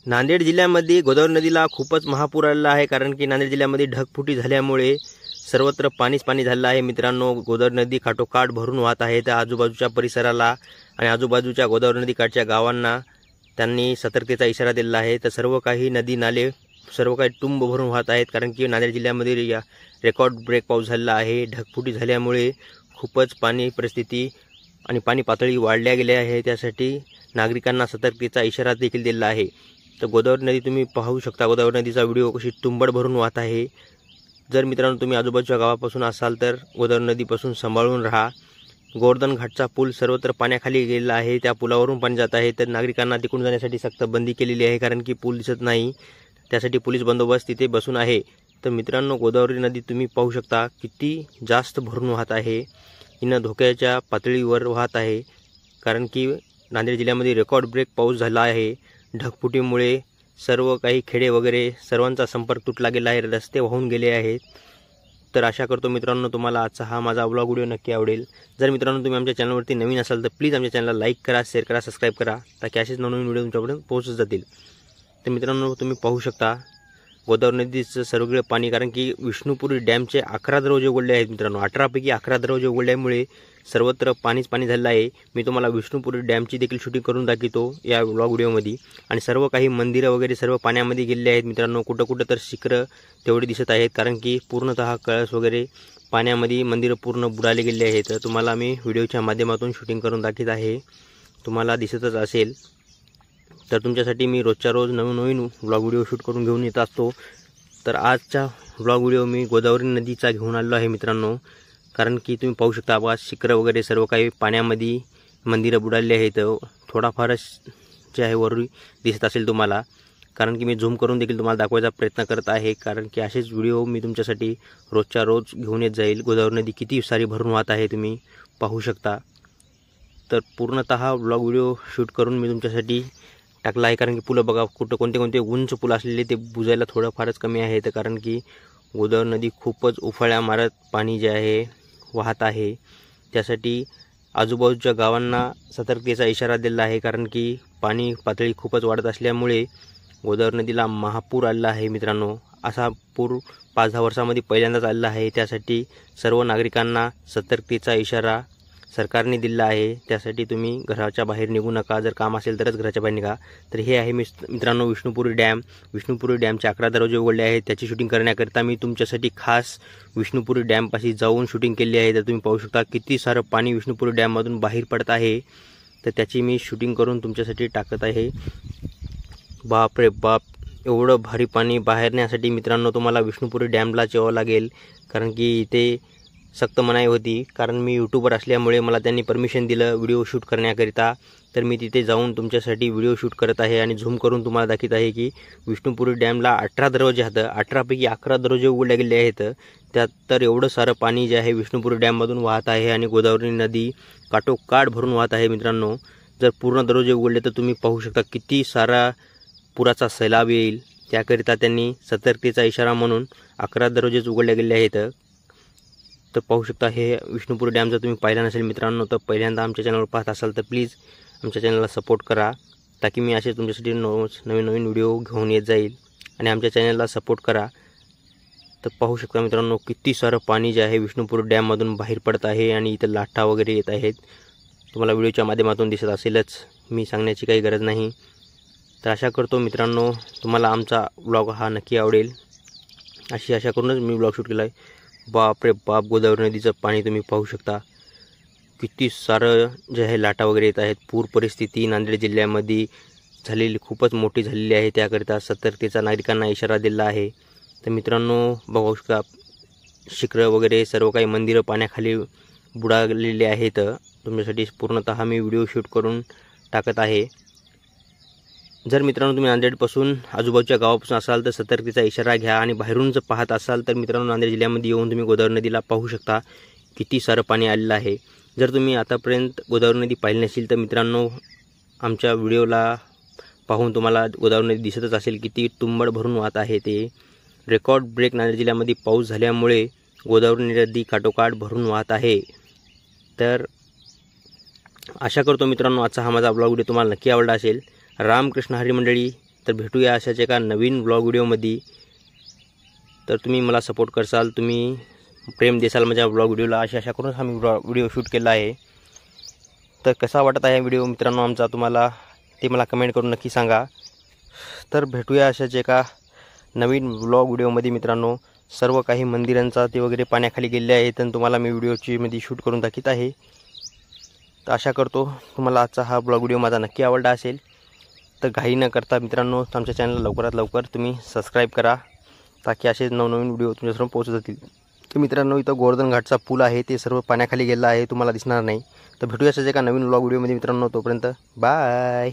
नांदेड जिल्ह्यामध्ये गोदावरी नदीला खूपच महापूर आलेला आहे, कारण की नांदेड जिल्ह्यामध्ये ढगफुटी झाल्यामुळे सर्वत्र पाणीच पाणी झालेलं आहे। मित्रांनो, गोदावरी नदी काठोकाठ भरून वाहत आहे। त्या आजूबाजूच्या परिसराला आणि आजूबाजूच्या गोदावरी नदीकाठच्या गावांना त्यांनी सतर्कतेचा इशारा दिला आहे। तर सर्व काही नदी नाले सर्व काही तुंब भरून वाहत आहेत, कारण की नांदेड जिल्ह्यामध्ये रेकॉर्ड ब्रेक पाऊस झालेला आहे। ढगफुटी झाल्यामुळे खूपच पाणी परिस्थिती आणि पाणी पातळी वाढल्या गेल्या आहे। त्यासाठी नागरिकांना सतर्कतेचा इशारा देखील दिला आहे। तर गोदावरी नदी तुम्ही पाहू शकता, गोदावरी नदीचा व्हिडिओ कशी तुंबड भरून वाहत आहे। जर मित्रांनो तुम्ही आजूबाजूच्या गावापासून असाल तर गोदावरी नदीपासून सांभाळून राहा। गोवर्धन घाटचा पूल सर्वत्र पाण्याखाली गेलेला आहे, त्या पुलावरून पाणी जात आहे। तर नागरिकांना तिकडून जाण्यासाठी सक्त बंदी केलेली आहे, कारण की पूल दिसत नाही, त्यासाठी पोलीस बंदोबस्त तिथे बसून आहे। तर मित्रांनो, गोदावरी नदी तुम्ही पाहू शकता किती जास्त भरून वाहत आहे। हिनं धोक्याच्या पातळीवर वाहत आहे, कारण की नांदेड जिल्ह्यामध्ये रेकॉर्ड ब्रेक पाऊस झाला आहे। ढगफुटीमुळे सर्व काही खेडे वगैरे सर्वांचा संपर्क तुटला गेला आहे, रस्ते वाहून गेले आहेत। तर आशा करतो मित्रांनो तुम्हाला आजचा हा माझा व्लॉग व्हिडिओ नक्की आवडेल। जर मित्रांनो तुम्ही आमच्या चॅनलवरती नवीन असाल तर प्लीज आमच्या चॅनलला लाईक करा, शेअर करा, सबस्क्राईब करा, ताकी असेच नवनवीन व्हिडिओ तुमच्यापर्यंत पोहोचत जातील। तर मित्रांनो तुम्ही पाहू शकता गोदावरी नदीचं सगळं पाणी, कारण की विष्णुपुरी डॅमचे 11 दरवाजे उघडले आहेत। मित्रांनो 18 पैकी 11 दरवाजे उघडल्यामुळे सर्वत्र पाणीच पाणी झालेलं आहे। मी तुम्हाला विष्णुपुरी डॅमची देखील शूटिंग करून दाखवतो या व्लॉग व्हिडिओमध्ये। आणि सर्व काही मंदिरं वगैरे सर्व पाण्यामध्ये गेलेले आहेत। मित्रांनो कुठं कुठं तर शिखरं तेवढे दिसत आहेत, कारण की पूर्णतः कळस वगैरे पाण्यामध्ये मंदिरं पूर्ण बुडाले गेले आहेत। तर तुम्हाला मी व्हिडिओच्या माध्यमातून शूटिंग करून दाखवत आहे, तुम्हाला दिसतच असेल। तर तुमच्यासाठी मी रोजच्या रोज नवीन व्लॉग व्हिडिओ शूट करून घेऊन येत असतो। तर आजचा व्लॉग व्हिडिओ मी गोदावरी नदीचा घेऊन आलो आहे मित्रांनो, कारण की तुम्ही पाहू शकता बघा शिखरं वगैरे सर्व काही पाण्यामध्ये मंदिरं बुडालेली आहेत। थोडाफारच जे आहे वर दिसत असेल तुम्हाला, कारण की मी झूम करून देखील तुम्हाला दाखवायचा प्रयत्न करत आहे, कारण की असेच व्हिडिओ मी तुमच्यासाठी रोजच्या रोज घेऊन येत जाईल। गोदावरी नदी किती सारी भरून वाहत आहे तुम्ही पाहू शकता। तर पूर्णतः व्लॉग व्हिडिओ शूट करून मी तुमच्यासाठी टाकला आहे, कारण की पुलं बघा कुठं कोणते कोणते उंच पुल असलेले ते बुजायला थोडं फारच कमी आहे। तर कारण की गोदावरी नदी खूपच उफाळ्या मारत पाणी जे आहे वाहत आहे, त्यासाठी आजूबाजूच्या गावांना सतर्कतेचा इशारा दिला आहे, कारण की पाणी पातळी खूपच वाढत असल्यामुळे गोदावरी नदीला महापूर आलेला आहे। मित्रांनो असा पूर 5-10 वर्षांमध्ये पहिल्यांदाच आलेला आहे, त्यासाठी सर्व नागरिकांना सतर्कतेचा इशारा सरकारने दिला आहे। त्यासाठी तुम्ही घराच्या बाहेर निघू नका, जर काम असेल तरच घराच्या बाहेर निघा। तर हे आहे मित्रांनो विष्णुपुरी डॅम। विष्णुपुरी डॅमचे 11 दरवाजे उघडले आहेत, त्याची शूटिंग करण्याकरिता मी तुमच्यासाठी खास विष्णुपुरी डॅमपाशी जाऊन शूटिंग केली आहे। तर तुम्ही पाहू शकता किती सारं पाणी विष्णुपुरी डॅममधून बाहेर पडत आहे, तर त्याची मी शूटिंग करून तुमच्यासाठी टाकत आहे। बाप रे बाप, एवढं भारी पाणी बाहेर नेण्यासाठी मित्रांनो तुम्हाला विष्णुपुरी डॅमला यावं लागेल, कारण की इथे सक्त मनाई होती, कारण मी यूट्यूबर असल्यामुळे मला त्यांनी परमिशन दिलं व्हिडिओ शूट करण्याकरिता। तर मी तिथे जाऊन तुमच्यासाठी व्हिडिओ शूट करत आहे आणि झूम करून तुम्हाला दाखवत आहे की विष्णुपुरी डॅमला 18 दरवाजे आहेत, 18 पैकी 11 दरवाजे उघडले गेले आहेत। त्यात तर एवढं सारं पाणी जे आहे विष्णुपुरी डॅममधून वाहत आहे आणि गोदावरी नदी काठोकाठ भरून वाहत आहे। मित्रांनो जर पूर्ण दरवाजे उघडले तर तुम्ही पाहू शकता किती सारा पुराचा सैलाब येईल, त्याकरिता त्यांनी सतर्कतेचा इशारा म्हणून 11 दरवाजेच उघडले गेले आहेत। तर पाहू शकता हे विष्णुपुरी डॅम जर तुम्ही पाहिला नसेल मित्रांनो, तर पहिल्यांदा आमच्या चॅनलवर पाहत असाल तर प्लीज आमच्या चॅनलला सपोर्ट करा, ताकी मी असे तुमच्यासाठी नवीन व्हिडिओ घेऊन येत जाईल, आणि आमच्या चॅनलला सपोर्ट करा। तर पाहू शकता मित्रांनो किती सारं पाणी जे आहे विष्णुपुरी डॅममधून बाहेर पडत आहे, आणि इथं लाटा वगैरे येत आहेत। तुम्हाला व्हिडिओच्या माध्यमातून दिसत असेलच, मी सांगण्याची काही गरज नाही। तर आशा करतो मित्रांनो तुम्हाला आमचा व्लॉग हा नक्की आवडेल, अशी आशा करूनच मी व्लॉग शूट केला आहे। बाप रे बाप, गोदावरी नदीचं पाणी तुम्ही पाहू शकता किती सारं जे आहे लाटा वगैरे येत आहेत। पूर परिस्थिती नांदेड जिल्ह्यामध्ये झालेली खूपच मोठी झालेली आहे, त्याकरिता सतर्कतेचा नागरिकांना इशारा दिला आहे। तर मित्रांनो बघू शकता शिखरं वगैरे सर्व काही मंदिरं पाण्याखाली बुडालेले आहेत। तुमच्यासाठी पूर्णतः मी व्हिडिओ शूट करून टाकत आहे। जर मित्रांनो तुम्ही नांदेडपासून आजूबाजूच्या गावापासून असाल तर सतर्कतेचा इशारा घ्या, आणि बाहेरून जर पाहत असाल तर मित्रांनो नांदेड जिल्ह्यामध्ये येऊन तुम्ही गोदावरी नदीला पाहू शकता किती सारं पाणी आलेलं आहे। जर तुम्ही आतापर्यंत गोदावरी नदी पाहिली नसेल तर मित्रांनो आमच्या व्हिडिओला पाहून तुम्हाला गोदावरी नदी दिसतच असेल किती तुंबड भरून वाहत आहे। ते रेकॉर्ड ब्रेक नांदेड जिल्ह्यामध्ये पाऊस झाल्यामुळे गोदावरी नदी काठोकाठ भरून वाहत आहे। तर आशा करतो मित्रांनो आजचा हा माझा ब्लॉग व्हिडिओ तुम्हाला नक्की आवडला असेल। रामकृष्ण हरी मंडळी। तर भेटूया अशाच एका नवीन ब्लॉग व्हिडिओमध्ये. तर तुम्ही मला सपोर्ट करसाल, तुम्ही प्रेम देसाल माझ्या ब्लॉग व्हिडिओला, अशा करून हा मी व्हिडिओ शूट केला आहे. तर कसा वाटत आहे व्हिडिओ मित्रांनो आमचा तुम्हाला, ते मला कमेंट करून नक्की सांगा. तर भेटूया अशाच एका नवीन ब्लॉग व्हिडिओमध्ये मित्रांनो. सर्व काही मंदिरांचा ते वगैरे पाण्याखाली गेलेले आहेत आणि तुम्हाला मी व्हिडिओची मध्ये शूट करून दाखवत आहे. तर आशा करतो तुम्हाला आजचा हा ब्लॉग व्हिडिओ माझा नक्की आवडला असेल. तर घाई न करता मित्रांनो आमच्या चॅनलला लवकरात लवकर तुम्ही सबस्क्राईब करा, ताकी असे नवनवीन व्हिडिओ तुमच्यासमोर पोहोचत जातील. तर मित्रांनो इथं गोवर्धन घाटचा पूल आहे, ते सर्व पाण्याखाली गेला आहे, तुम्हाला दिसणार नाही. तर भेटूया अशाच एका नवीन ब्लॉग व्हिडिओमध्ये मित्रांनो. तोपर्यंत बाय.